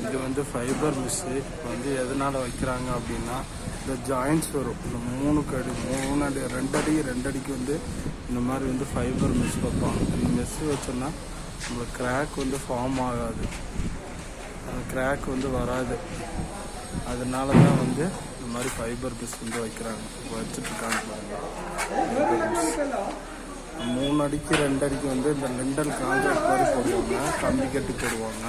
இது வந்து fibre miss வந்து எதனால் வைக்கிறாங்க அப்படின்னா இந்த ஜாயின்ட்ஸ் வரும் இந்த 3 அடி 2 அடிக்கு வந்து இந்த மாதிரி வந்து ஃபைபர் மிஸ் வைப்பாங்க. இந்த மெஸ் வச்சோன்னா நம்மளுக்கு கிராக் வந்து ஃபார்ம் ஆகாது, அந்த கிராக் வந்து வராது. அதனால தான் வந்து இந்த மாதிரி ஃபைபர் மிஸ் வந்து வைக்கிறாங்க, வச்சுட்ருக்காங்க பாருங்க. ஃபைபர் மிஸ் 3 அடிக்கு 2 அடிக்கு வந்து இந்த லிண்டல் கான்கிரீட் மாதிரி போடுவாங்க, கம்பி கட்டி போடுவாங்க.